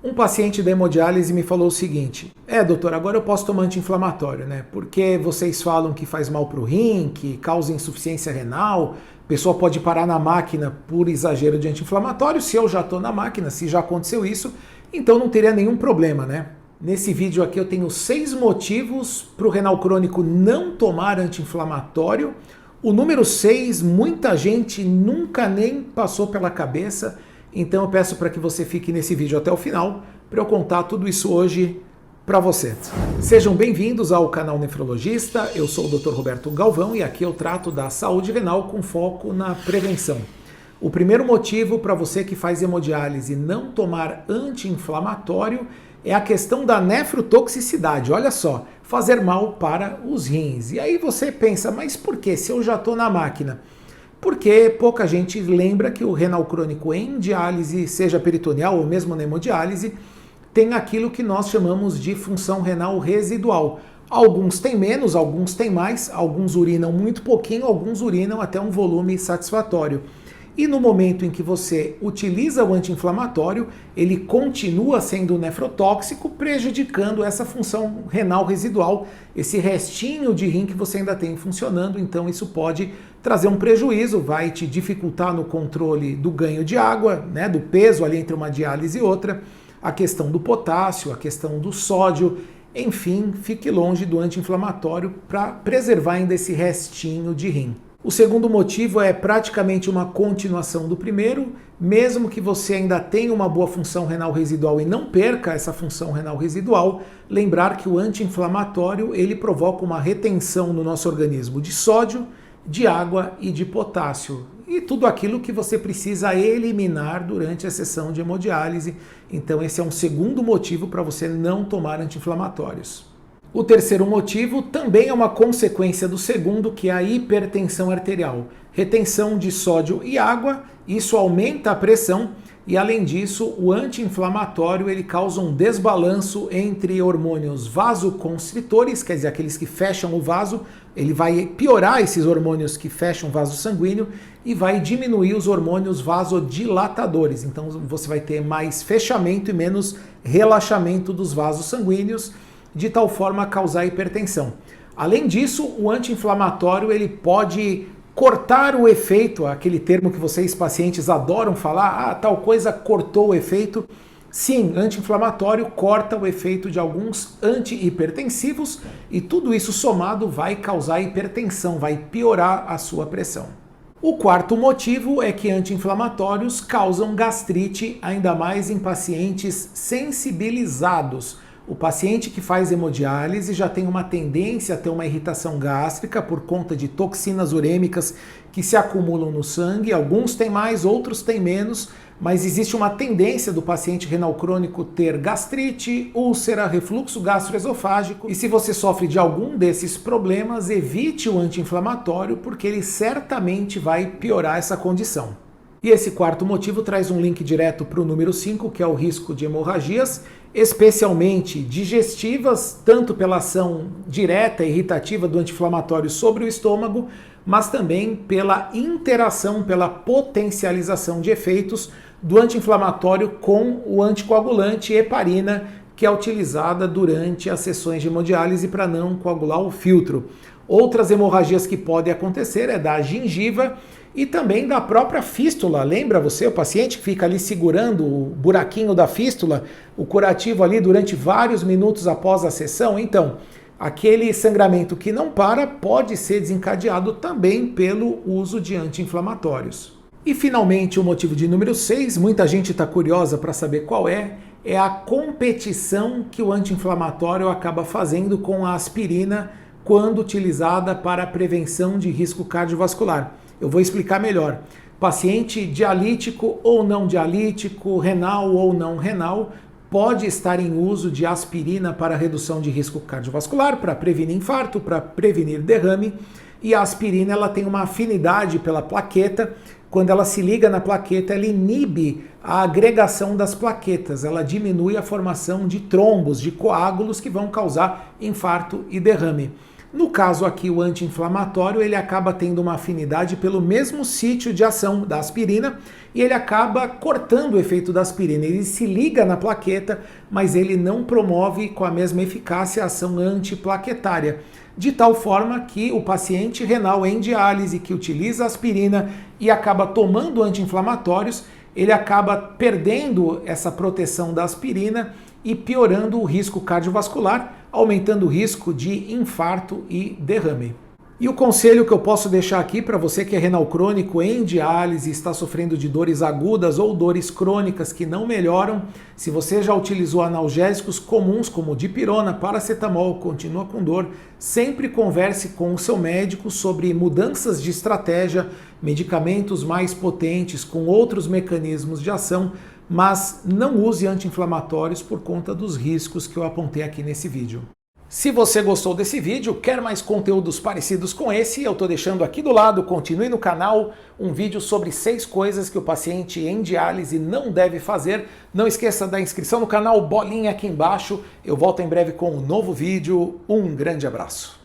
Um paciente da hemodiálise me falou o seguinte: doutor, agora eu posso tomar anti-inflamatório, né? Porque vocês falam que faz mal para o rim, que causa insuficiência renal, a pessoa pode parar na máquina por exagero de anti-inflamatório. Se eu já estou na máquina, se já aconteceu isso, então não teria nenhum problema, né? Nesse vídeo aqui eu tenho 6 motivos para o renal crônico não tomar anti-inflamatório. O número 6, muita gente nunca nem passou pela cabeça. Então eu peço para que você fique nesse vídeo até o final, para eu contar tudo isso hoje para você. Sejam bem-vindos ao canal Nefrologista, eu sou o Dr. Roberto Galvão e aqui eu trato da saúde renal com foco na prevenção. O primeiro motivo para você que faz hemodiálise não tomar anti-inflamatório é a questão da nefrotoxicidade. Olha só, fazer mal para os rins. E aí você pensa, mas por que se eu já estou na máquina? Porque pouca gente lembra que o renal crônico em diálise, seja peritoneal ou mesmo na hemodiálise, tem aquilo que nós chamamos de função renal residual. Alguns têm menos, alguns têm mais, alguns urinam muito pouquinho, alguns urinam até um volume satisfatório. E no momento em que você utiliza o anti-inflamatório, ele continua sendo nefrotóxico, prejudicando essa função renal residual, esse restinho de rim que você ainda tem funcionando. Então isso pode trazer um prejuízo, vai te dificultar no controle do ganho de água, né, do peso ali entre uma diálise e outra, a questão do potássio, a questão do sódio, enfim, fique longe do anti-inflamatório para preservar ainda esse restinho de rim. O segundo motivo é praticamente uma continuação do primeiro, mesmo que você ainda tenha uma boa função renal residual e não perca essa função renal residual, lembrar que o anti-inflamatório ele provoca uma retenção no nosso organismo de sódio, de água e de potássio, e tudo aquilo que você precisa eliminar durante a sessão de hemodiálise. Então esse é um segundo motivo para você não tomar anti-inflamatórios. O terceiro motivo também é uma consequência do segundo, que é a hipertensão arterial. Retenção de sódio e água, isso aumenta a pressão e, além disso, o anti-inflamatório ele causa um desbalanço entre hormônios vasoconstritores, quer dizer, aqueles que fecham o vaso, ele vai piorar esses hormônios que fecham o vaso sanguíneo e vai diminuir os hormônios vasodilatadores. Então você vai ter mais fechamento e menos relaxamento dos vasos sanguíneos, de tal forma a causar hipertensão. Além disso, o anti-inflamatório ele pode cortar o efeito, aquele termo que vocês pacientes adoram falar, tal coisa cortou o efeito. Sim, anti-inflamatório corta o efeito de alguns antihipertensivos e tudo isso somado vai causar hipertensão, vai piorar a sua pressão. O quarto motivo é que anti-inflamatórios causam gastrite, ainda mais em pacientes sensibilizados. O paciente que faz hemodiálise já tem uma tendência a ter uma irritação gástrica por conta de toxinas urêmicas que se acumulam no sangue. Alguns têm mais, outros têm menos, mas existe uma tendência do paciente renal crônico ter gastrite, úlcera, refluxo gastroesofágico. E se você sofre de algum desses problemas, evite o anti-inflamatório, porque ele certamente vai piorar essa condição. E esse quarto motivo traz um link direto para o número 5, que é o risco de hemorragias, especialmente digestivas, tanto pela ação direta e irritativa do anti-inflamatório sobre o estômago, mas também pela interação, pela potencialização de efeitos do anti-inflamatório com o anticoagulante heparina, que é utilizada durante as sessões de hemodiálise para não coagular o filtro. Outras hemorragias que podem acontecer é da gengiva e também da própria fístula. Lembra você, o paciente que fica ali segurando o buraquinho da fístula, o curativo ali durante vários minutos após a sessão? Então, aquele sangramento que não para pode ser desencadeado também pelo uso de anti-inflamatórios. E finalmente o motivo de número 6, muita gente está curiosa para saber qual é a competição que o anti-inflamatório acaba fazendo com a aspirina quando utilizada para a prevenção de risco cardiovascular. Eu vou explicar melhor. Paciente dialítico ou não dialítico, renal ou não renal, pode estar em uso de aspirina para redução de risco cardiovascular, para prevenir infarto, para prevenir derrame. E a aspirina ela tem uma afinidade pela plaqueta. Quando ela se liga na plaqueta, ela inibe a agregação das plaquetas, ela diminui a formação de trombos, de coágulos que vão causar infarto e derrame. No caso aqui, o anti-inflamatório, ele acaba tendo uma afinidade pelo mesmo sítio de ação da aspirina e ele acaba cortando o efeito da aspirina. Ele se liga na plaqueta, mas ele não promove com a mesma eficácia a ação antiplaquetária. De tal forma que o paciente renal em diálise que utiliza aspirina e acaba tomando anti-inflamatórios, ele acaba perdendo essa proteção da aspirina e piorando o risco cardiovascular, aumentando o risco de infarto e derrame. E o conselho que eu posso deixar aqui para você que é renal crônico em diálise, está sofrendo de dores agudas ou dores crônicas que não melhoram, se você já utilizou analgésicos comuns como dipirona, paracetamol, continua com dor, sempre converse com o seu médico sobre mudanças de estratégia, medicamentos mais potentes com outros mecanismos de ação, mas não use anti-inflamatórios por conta dos riscos que eu apontei aqui nesse vídeo. Se você gostou desse vídeo, quer mais conteúdos parecidos com esse, eu estou deixando aqui do lado, continue no canal, um vídeo sobre 6 coisas que o paciente em diálise não deve fazer. Não esqueça da inscrição no canal, bolinha aqui embaixo. Eu volto em breve com um novo vídeo. Um grande abraço.